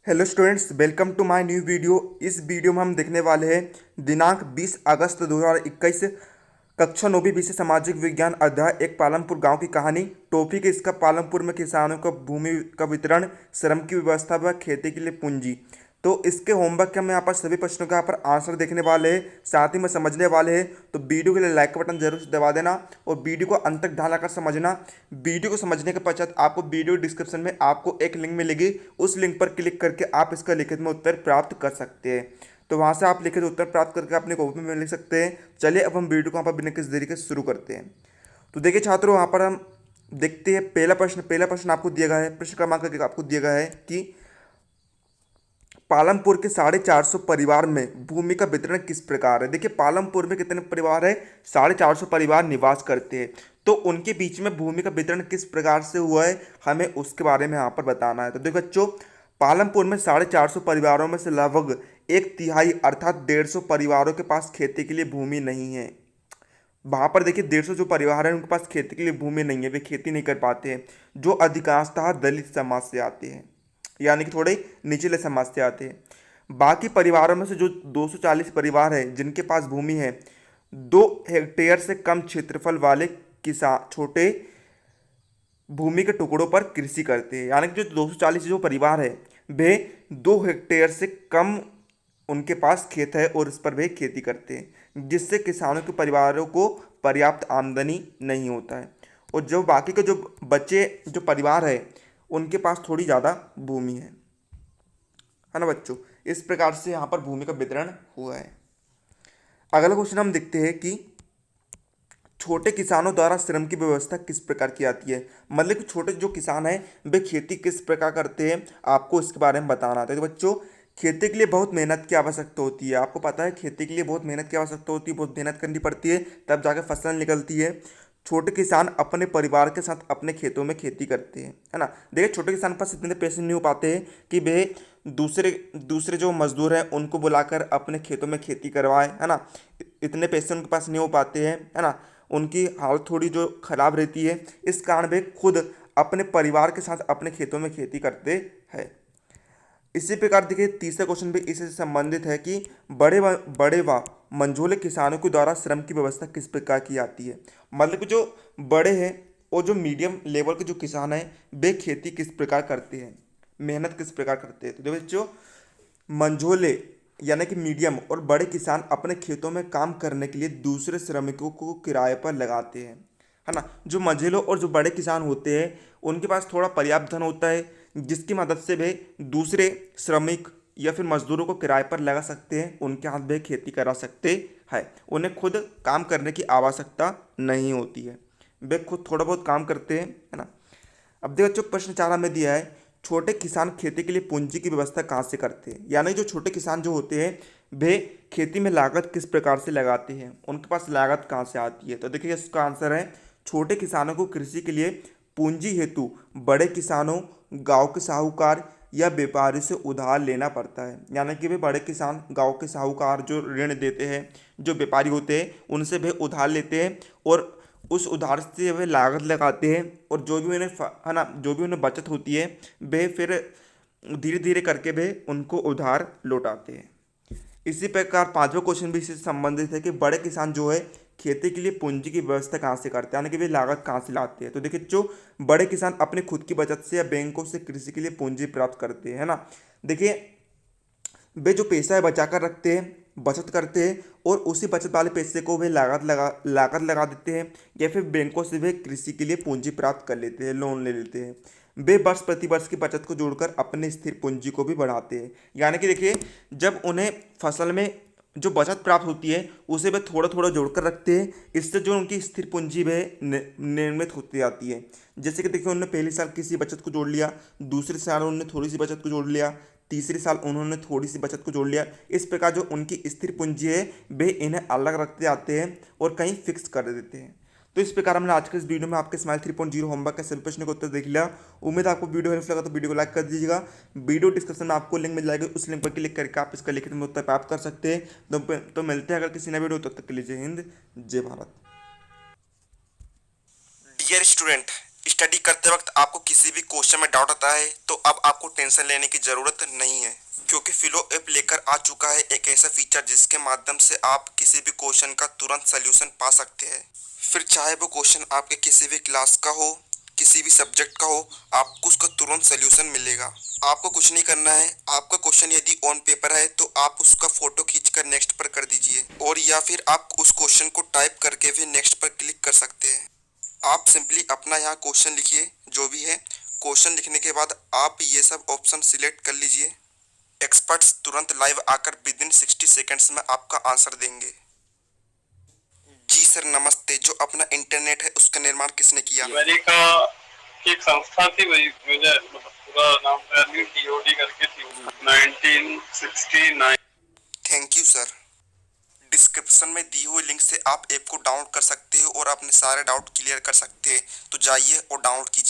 Hello students, welcome to my new video. इस video में हम देखने वाले हैं दिनांक 20 अगस्त 2021 कक्षा 9वीं विषय सामाजिक विज्ञान अध्याय एक पालमपुर गांव की कहानी। टॉपिक है इसका पालमपुर में किसानों को भूमि का वितरण, श्रम की व्यवस्था व खेती के लिए पूंजी। तो इसके होमवर्क के हम यहाँ पर सभी प्रश्नों का यहाँ पर आंसर देखने वाले हैं, साथ ही में समझने वाले हैं। तो वीडियो के लिए लाइक का बटन जरूर से दबा देना और वीडियो को अंत तक ध्यान लगाकर समझना। वीडियो को समझने के पश्चात आपको वीडियो डिस्क्रिप्शन में आपको एक लिंक मिलेगी, उस लिंक पर क्लिक करके आप इसका लिखित में उत्तर प्राप्त कर सकते हैं। तो वहाँ से आप लिखित उत्तर प्राप्त करके अपनी कॉपी में लिख सकते हैं। चलिए अब हम वीडियो को यहाँ पर बिना किसी देरी के शुरू करते हैं। तो देखिए छात्रों, वहाँ पर हम देखते हैं पहला प्रश्न आपको दिया गया है। प्रश्न क्रमांक आपको दिया गया है कि पालमपुर के 450 परिवार में भूमि का वितरण किस प्रकार है। देखिए पालमपुर में कितने परिवार है, 450 परिवार निवास करते हैं। तो उनके बीच में भूमि का वितरण किस प्रकार से हुआ है, हमें उसके बारे में यहाँ पर बताना है। तो देखो बच्चों, पालमपुर में 450 परिवारों में से लगभग एक तिहाई अर्थात 150 परिवारों के पास खेती के लिए भूमि नहीं है। वहाँ पर देखिए 150 जो परिवार है उनके पास खेती के लिए भूमि नहीं है, वे खेती नहीं कर पाते हैं, जो अधिकांशतः दलित समाज से आते हैं, यानी कि थोड़े निचले समाज से आते हैं। बाकी परिवारों में से जो 240 परिवार है जिनके पास भूमि है, 2 हेक्टेयर से कम क्षेत्रफल वाले किसान छोटे भूमि के टुकड़ों पर कृषि करते हैं। यानी कि जो 240 जो परिवार है वे 2 हेक्टेयर से कम उनके पास खेत है और इस पर वे खेती करते हैं, जिससे किसानों के परिवारों को पर्याप्त आमदनी नहीं होता है। और जो बाकी के जो बच्चे जो परिवार है उनके पास थोड़ी ज़्यादा भूमि है ना बच्चों। इस प्रकार से यहाँ पर भूमि का वितरण हुआ है। अगला क्वेश्चन हम देखते हैं कि छोटे किसानों द्वारा श्रम की व्यवस्था किस प्रकार की आती है। मतलब कि छोटे जो किसान हैं वे खेती किस प्रकार करते हैं, आपको इसके बारे में बताना आता है। तो बच्चों, खेती के लिए बहुत मेहनत की आवश्यकता होती है। आपको पता है खेती के लिए बहुत मेहनत की आवश्यकता होती है, बहुत मेहनत करनी पड़ती है, तब जाकर फसल निकलती है। छोटे किसान अपने परिवार के साथ अपने खेतों में खेती करते हैं, है ना। देखिए छोटे किसान के पास इतने पैसे नहीं हो पाते हैं कि वे दूसरे दूसरे जो मजदूर हैं उनको बुलाकर अपने खेतों में खेती करवाए, है ना। इतने पैसे उनके पास नहीं हो पाते हैं, है ना। उनकी हालत थोड़ी जो खराब रहती है, इस कारण वे खुद अपने परिवार के साथ अपने खेतों में खेती करते हैं। इसी प्रकार देखिए तीसरा क्वेश्चन भी इससे संबंधित है कि बड़े व मंझोले किसानों के द्वारा श्रम की व्यवस्था किस प्रकार की आती है। मतलब कि जो बड़े हैं और जो मीडियम लेवल के जो किसान हैं वे खेती किस प्रकार करते हैं, मेहनत किस प्रकार करते हैं। तो देखो बच्चों, मंझोले यानी कि मीडियम और बड़े किसान अपने खेतों में काम करने के लिए दूसरे श्रमिकों को किराए पर लगाते हैं, है ना। जो मंझोले और जो बड़े किसान होते हैं उनके पास थोड़ा पर्याप्त धन होता है, जिसकी मदद से वे दूसरे श्रमिक या फिर मजदूरों को किराए पर लगा सकते हैं, उनके हाथ वे खेती करा सकते हैं। उन्हें खुद काम करने की आवश्यकता नहीं होती है, वे खुद थोड़ा बहुत काम करते हैं, है ना। अब देखो बच्चों, प्रश्न 4 में दिया है छोटे किसान खेती के लिए पूंजी की व्यवस्था कहाँ से करते हैं। यानी जो छोटे किसान जो होते हैं वे खेती में लागत किस प्रकार से लगाते हैं, उनके पास लागत कहाँ से आती है। तो देखिए इसका आंसर है छोटे किसानों को कृषि के लिए पूंजी हेतु बड़े किसानों, गांव के साहूकार या व्यापारी से उधार लेना पड़ता है। यानी कि वे बड़े किसान गांव के साहूकार जो ऋण देते हैं, जो व्यापारी होते हैं उनसे वे उधार लेते हैं और उस उधार से वे लागत लगाते हैं, और जो भी उन्हें है ना, जो भी उन्हें बचत होती है वे फिर धीरे धीरे करके वे उनको उधार लौटाते हैं। इसी प्रकार पांचवा क्वेश्चन भी इससे संबंधित है कि बड़े किसान जो है खेती के लिए पूंजी की व्यवस्था कहाँ से करते हैं, यानी कि वे लागत कहाँ से लाते हैं। तो देखिए जो बड़े किसान अपने खुद की बचत से या बैंकों से कृषि के लिए पूंजी प्राप्त करते हैं, है ना। देखिए वे जो पैसा है बचा कर रखते हैं, बचत करते हैं और उसी बचत वाले पैसे को वे लागत लगा देते हैं, या फिर बैंकों से वे कृषि के लिए पूंजी प्राप्त कर लेते हैं, लोन ले लेते हैं। वे वर्ष प्रति वर्ष की बचत को जोड़कर अपने स्थिर पूंजी को भी बढ़ाते हैं। यानी कि देखिए जब उन्हें फसल में जो बचत प्राप्त होती है उसे वे थोड़ा थोड़ा जोड़कर रखते हैं, इससे जो उनकी स्थिर पूंजी वे निर्मित होती जाती है। जैसे कि देखिए उन्होंने पहले साल किसी बचत को जोड़ लिया, दूसरे साल उन्होंने थोड़ी सी बचत को जोड़ लिया, तीसरे साल उन्होंने थोड़ी सी बचत को जोड़ लिया। इस प्रकार जो उनकी स्थिर पूंजी है वे इन्हें अलग रखते जाते हैं और कहीं फिक्स कर देते हैं। तो इस प्रकार हमने आज के इस वीडियो में आपके स्माइल 3.0 होमवर्क का सभी प्रश्न का उत्तर देख लिया। उम्मीद है आपको वीडियो हेल्प लगा तो वीडियो को लाइक कर दीजिएगा। वीडियो डिस्क्रिप्शन में आपको लिंक मिल जाएगी, उस लिंक पर क्लिक करके आप इसका लिखित में उत्तर प्राप्त कर सकते हैं। तो मिलते हैं अगर किसी नए वीडियो, तब तक के लिए जय हिंद, जय भारत। डियर स्टूडेंट, स्टडी करते वक्त आपको किसी भी क्वेश्चन में डाउट आता है तो अब आपको टेंशन लेने की ज़रूरत नहीं है, क्योंकि फिलो ऐप लेकर आ चुका है एक ऐसा फीचर जिसके माध्यम से आप किसी भी क्वेश्चन का तुरंत सल्यूशन पा सकते हैं। फिर चाहे वो क्वेश्चन आपके किसी भी क्लास का हो, किसी भी सब्जेक्ट का हो, आपको उसका तुरंत सल्यूशन मिलेगा। आपको कुछ नहीं करना है, आपका क्वेश्चन यदि ऑन पेपर है तो आप उसका फोटो खींचकर नेक्स्ट पर कर दीजिए, और या फिर आप उस क्वेश्चन को टाइप करके भी नेक्स्ट पर क्लिक कर सकते हैं। आप सिंपली अपना यहाँ क्वेश्चन लिखिए जो भी है। क्वेश्चन लिखने के बाद आप ये सब ऑप्शन सिलेक्ट कर लीजिए। एक्सपर्ट्स तुरंत लाइव आकर विद इन 60 सेकेंड्स में आपका आंसर देंगे। जी सर नमस्ते। जो अपना इंटरनेट है उसका निर्माण किसने किया? अमेरिका की एक संस्था थी, वही मुझे पूरा नाम DOD करके थी, 1969। Thank you sir. डिस्क्रिप्शन में दी हुई लिंक से आप ऐप को डाउनलोड कर सकते हो और अपने सारे डाउट क्लियर कर सकते हैं। तो जाइए और डाउनलोड कीजिए।